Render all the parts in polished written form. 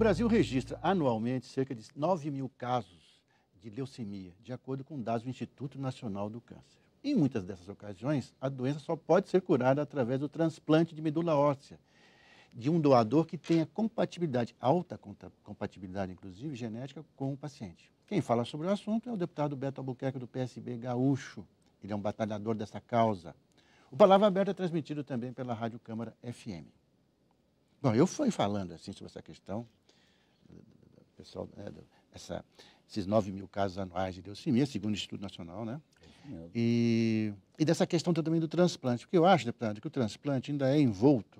Brasil registra anualmente cerca de 9 mil casos de leucemia, de acordo com dados do Instituto Nacional do Câncer. Em muitas dessas ocasiões, a doença só pode ser curada através do transplante de medula óssea, de um doador que tenha compatibilidade, alta compatibilidade, inclusive, genética com o paciente. Quem fala sobre o assunto é o deputado Beto Albuquerque, do PSB Gaúcho. Ele é um batalhador dessa causa. O Palavra Aberta é transmitido também pela Rádio Câmara FM. Bom, eu fui falando assim sobre essa questão, pessoal, esses 9 mil casos anuais de leucemia, segundo o Instituto Nacional, né? E dessa questão também do transplante, porque eu acho, deputado, que o transplante ainda é envolto.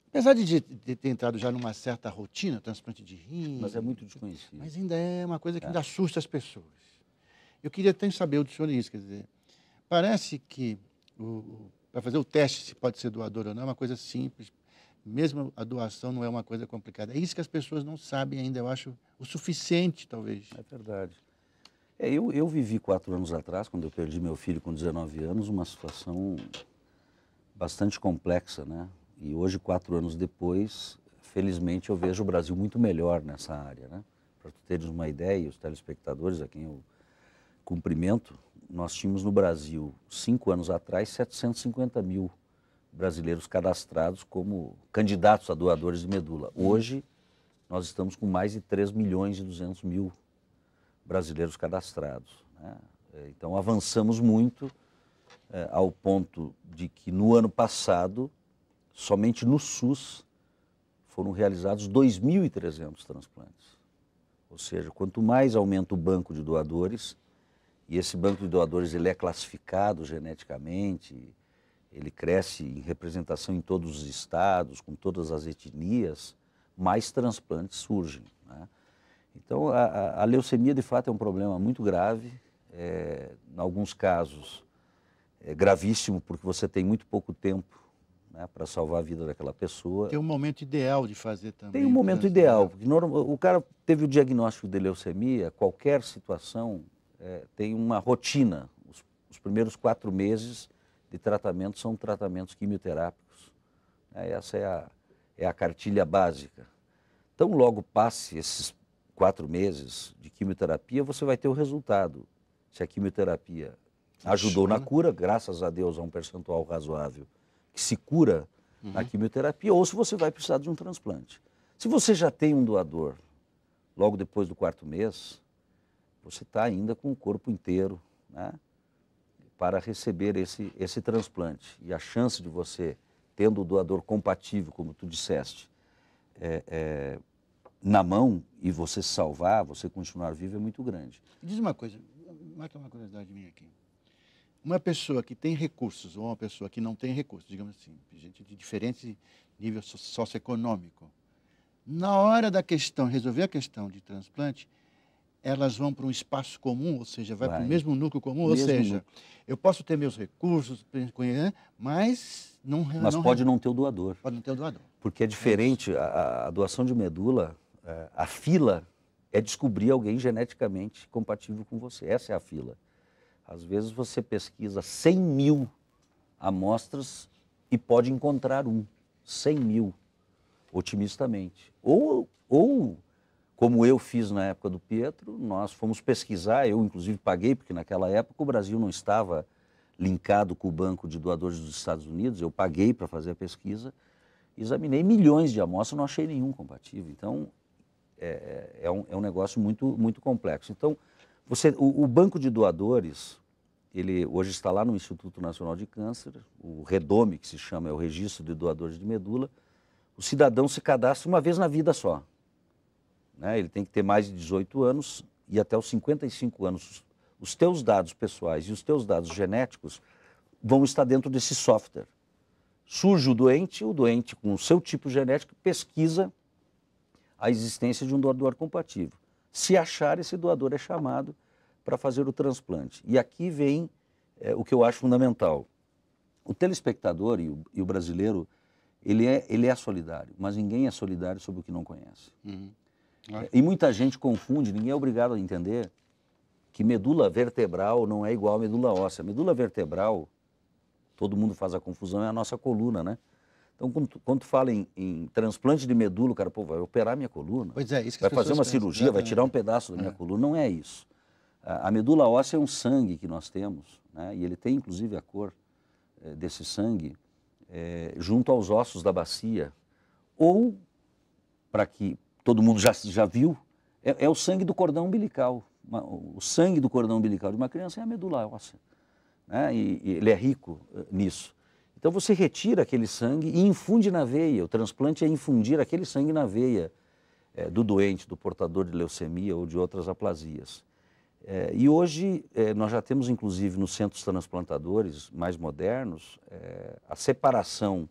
Apesar de ter entrado já numa certa rotina, transplante de rim... Mas é muito desconhecido. Mas ainda é uma coisa que ainda assusta as pessoas. Eu queria até saber do senhor isso, quer dizer, parece que para fazer o teste se pode ser doador ou não é uma coisa simples, mesmo a doação não é uma coisa complicada. É isso que as pessoas não sabem ainda, eu acho, o suficiente, talvez. É verdade. Eu vivi 4 anos atrás, quando eu perdi meu filho com 19 anos, uma situação bastante complexa, né? E hoje, 4 anos depois, felizmente eu vejo o Brasil muito melhor nessa área, né? Para tu teres uma ideia, os telespectadores a quem eu cumprimento, nós tínhamos no Brasil, 5 anos atrás, 750 mil brasileiros cadastrados como candidatos a doadores de medula. Hoje, nós estamos com mais de 3 milhões e 200 mil brasileiros cadastrados, né? Então, avançamos muito ao ponto de que no ano passado, somente no SUS, foram realizados 2.300 transplantes. Ou seja, quanto mais aumenta o banco de doadores, e esse banco de doadores ele é classificado geneticamente, ele cresce em representação em todos os estados, com todas as etnias, mais transplantes surgem, né? Então, a leucemia, de fato, é um problema muito grave, em alguns casos, é gravíssimo, porque você tem muito pouco tempo, né, para salvar a vida daquela pessoa. Tem um momento ideal de fazer também. Tem um momento ideal, porque o cara teve o diagnóstico de leucemia, qualquer situação tem uma rotina. Os primeiros 4 meses de tratamento são tratamentos quimioterápicos, né? Essa é a cartilha básica. Então, logo passe esses 4 meses de quimioterapia, você vai ter o resultado. Se a quimioterapia ajudou na cura, graças a Deus, a um percentual razoável, que se cura na quimioterapia, ou se você vai precisar de um transplante. Se você já tem um doador, logo depois do 4º mês, você está ainda com o corpo inteiro, né, para receber esse transplante. E a chance de você, tendo o doador compatível, como tu disseste, na mão e você se salvar, você continuar vivo, é muito grande. Diz uma coisa, mata uma curiosidade minha aqui. Uma pessoa que tem recursos ou uma pessoa que não tem recursos, digamos assim, gente de diferentes níveis socioeconômico, na hora da questão, resolver a questão de transplante, elas vão para um espaço comum, ou seja, vai para o mesmo núcleo comum, ou seja, eu posso ter meus recursos, mas não... Mas pode não ter o doador. Pode não ter o doador. Porque é diferente, a doação de medula, a fila é descobrir alguém geneticamente compatível com você. Essa é a fila. Às vezes você pesquisa 100 mil amostras e pode encontrar 100 mil, otimistamente. Ou, como eu fiz na época do Pietro, nós fomos pesquisar, eu inclusive paguei, porque naquela época o Brasil não estava linkado com o Banco de Doadores dos Estados Unidos, eu paguei para fazer a pesquisa, examinei milhões de amostras, não achei nenhum compatível. Então, é um negócio muito, muito complexo. Então, o banco de doadores, ele hoje está lá no Instituto Nacional de Câncer, o REDOME, que se chama, é o Registro de Doadores de Medula. O cidadão se cadastra uma vez na vida só, né? Ele tem que ter mais de 18 anos e até os 55 anos. Os teus dados pessoais e os teus dados genéticos vão estar dentro desse software. Surge o doente com o seu tipo genético pesquisa a existência de um doador compatível. Se achar, esse doador é chamado para fazer o transplante. E aqui vem o que eu acho fundamental. O telespectador e o brasileiro, ele é solidário, mas ninguém é solidário sobre o que não conhece. E muita gente confunde, ninguém é obrigado a entender que medula vertebral não é igual a medula óssea. Medula vertebral, todo mundo faz a confusão, é a nossa coluna, né? Então, quando tu fala em transplante de medula, o cara, pô, vai operar minha coluna, Pois é, isso que vai as fazer pessoas uma pensam, cirurgia, vai tirar um pedaço da minha coluna. Não é isso. A medula óssea é um sangue que nós temos, né? E ele tem, inclusive, a cor desse sangue junto aos ossos da bacia. Ou, para que todo mundo já viu, é o sangue do cordão umbilical. O sangue do cordão umbilical de uma criança é a medula óssea, né? E ele é rico nisso. Então você retira aquele sangue e infunde na veia. O transplante é infundir aquele sangue na veia do doente, do portador de leucemia ou de outras aplasias. E hoje nós já temos, inclusive, nos centros transplantadores mais modernos, a separação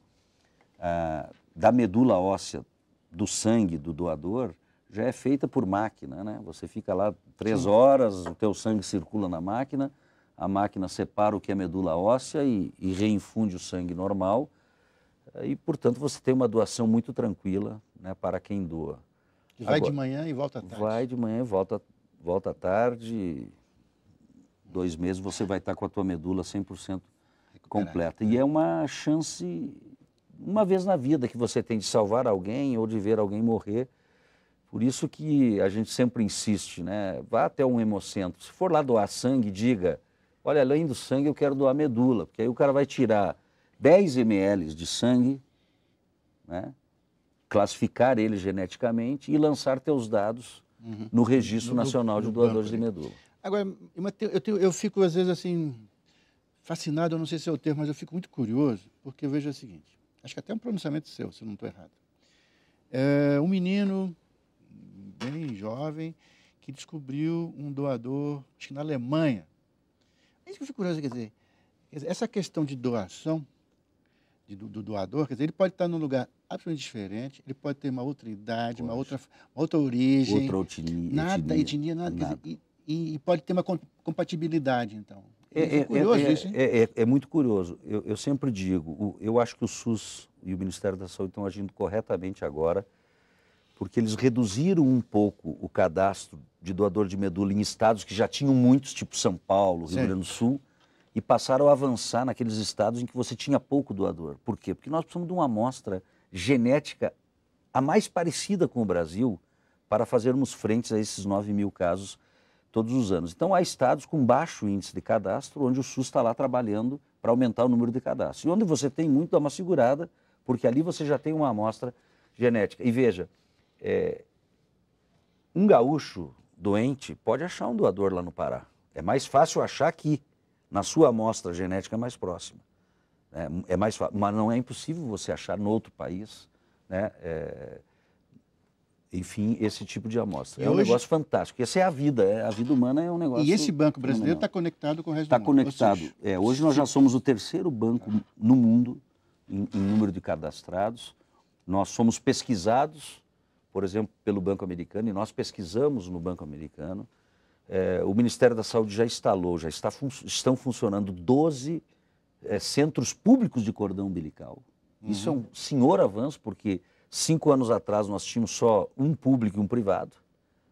da medula óssea do sangue do doador já é feita por máquina, né? Você fica lá 3 horas, o teu sangue circula na máquina, a máquina separa o que é medula óssea e reinfunde o sangue normal. E, portanto, você tem uma doação muito tranquila, né, para quem doa. Que vai de manhã e volta à tarde. Vai de manhã e volta à tarde. 2 meses você vai estar com a tua medula 100% completa. E é uma chance, uma vez na vida, que você tem de salvar alguém ou de ver alguém morrer. Por isso que a gente sempre insiste, né? Vá até um hemocentro. Se for lá doar sangue, diga, olha, além do sangue eu quero doar medula, porque aí o cara vai tirar 10 ml de sangue, né? Classificar ele geneticamente e lançar teus dados no Registro Nacional de Doadores de Medula. Agora, eu fico às vezes assim, fascinado, eu não sei se é o termo, mas eu fico muito curioso, porque eu vejo o seguinte, acho que até um pronunciamento seu, se eu não estou errado. Um menino bem jovem que descobriu um doador, acho que na Alemanha. É isso que eu fico curioso, quer dizer, essa questão de doação, do doador, quer dizer, ele pode estar num lugar absolutamente diferente, ele pode ter uma outra idade, uma outra origem. Outra etnia, nada. Quer dizer, e pode ter uma compatibilidade, então. É curioso isso, hein? É muito curioso. Eu sempre digo, eu acho que o SUS e o Ministério da Saúde estão agindo corretamente agora, porque eles reduziram um pouco o cadastro de doador de medula em estados que já tinham muitos, tipo São Paulo, Rio Grande do Sul, e passaram a avançar naqueles estados em que você tinha pouco doador. Por quê? Porque nós precisamos de uma amostra genética a mais parecida com o Brasil para fazermos frente a esses 9 mil casos todos os anos. Então, há estados com baixo índice de cadastro, onde o SUS está lá trabalhando para aumentar o número de cadastros. E onde você tem muito, dá uma segurada, porque ali você já tem uma amostra genética. E veja, um gaúcho doente pode achar um doador lá no Pará. É mais fácil achar aqui, na sua amostra genética mais próxima. É mais fácil, mas não é impossível você achar no outro país, né? Enfim, esse tipo de amostra. É um negócio fantástico. Essa é a vida. A vida humana é um negócio. E esse banco brasileiro está conectado com o resto do mundo? Está conectado. Hoje nós já somos o 3º banco no mundo em número de cadastrados. Nós somos pesquisados, por exemplo, pelo Banco Americano, e nós pesquisamos no Banco Americano. O Ministério da Saúde já instalou, estão funcionando 12 centros públicos de cordão umbilical. Isso é um senhor avanço, porque 5 anos atrás nós tínhamos só um público e um privado.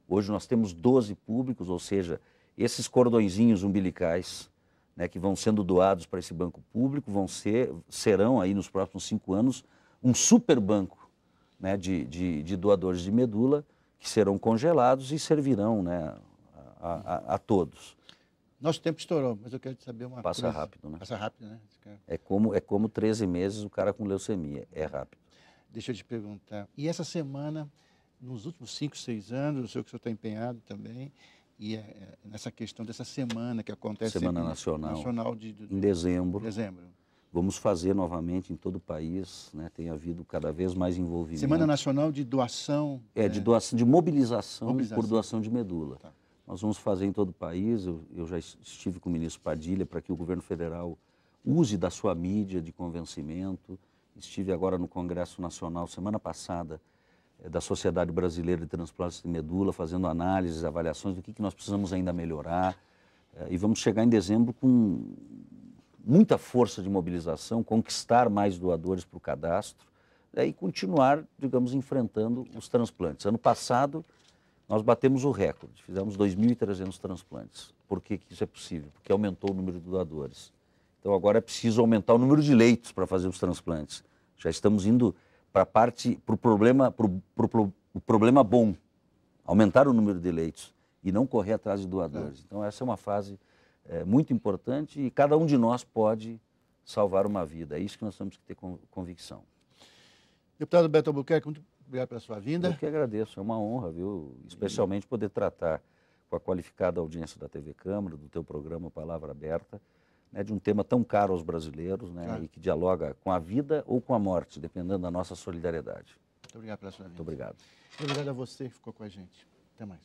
Hoje nós temos 12 públicos, ou seja, esses cordõezinhos umbilicais, né, que vão sendo doados para esse banco público serão aí nos próximos 5 anos um super banco, né, de doadores de medula que serão congelados e servirão, né, a todos. Nosso tempo estourou, mas eu quero te saber uma coisa. Passa rápido, né? Passa rápido, né? É como 13 meses o cara com leucemia, é rápido. Deixa eu te perguntar, e essa semana, nos últimos 5, 6 anos, eu sei que o senhor está empenhado também, e nessa questão dessa semana que acontece... Semana Nacional, em dezembro. Dezembro. Vamos fazer novamente em todo o país, né? Tem havido cada vez mais envolvimento. Semana Nacional de Doação... de mobilização por doação de medula. Tá. Nós vamos fazer em todo o país, eu já estive com o ministro Padilha para que o governo federal use da sua mídia de convencimento. Estive agora no Congresso Nacional, semana passada, da Sociedade Brasileira de Transplantes de Medula, fazendo análises, avaliações do que nós precisamos ainda melhorar. E vamos chegar em dezembro com muita força de mobilização, conquistar mais doadores para o cadastro e continuar, digamos, enfrentando os transplantes. Ano passado, nós batemos o recorde, fizemos 2.300 transplantes. Por que isso é possível? Porque aumentou o número de doadores. Então agora é preciso aumentar o número de leitos para fazer os transplantes. Já estamos indo para o problema bom, aumentar o número de leitos e não correr atrás de doadores. Então essa é uma fase muito importante e cada um de nós pode salvar uma vida. É isso que nós temos que ter convicção. Deputado Beto Albuquerque, muito obrigado pela sua vinda. Eu que agradeço, é uma honra, viu? Especialmente poder tratar com a qualificada audiência da TV Câmara, do teu programa Palavra Aberta, né, de um tema tão caro aos brasileiros, né, e que dialoga com a vida ou com a morte, dependendo da nossa solidariedade. Muito obrigado pela sua vinda. Muito obrigado. Obrigado a você que ficou com a gente. Até mais.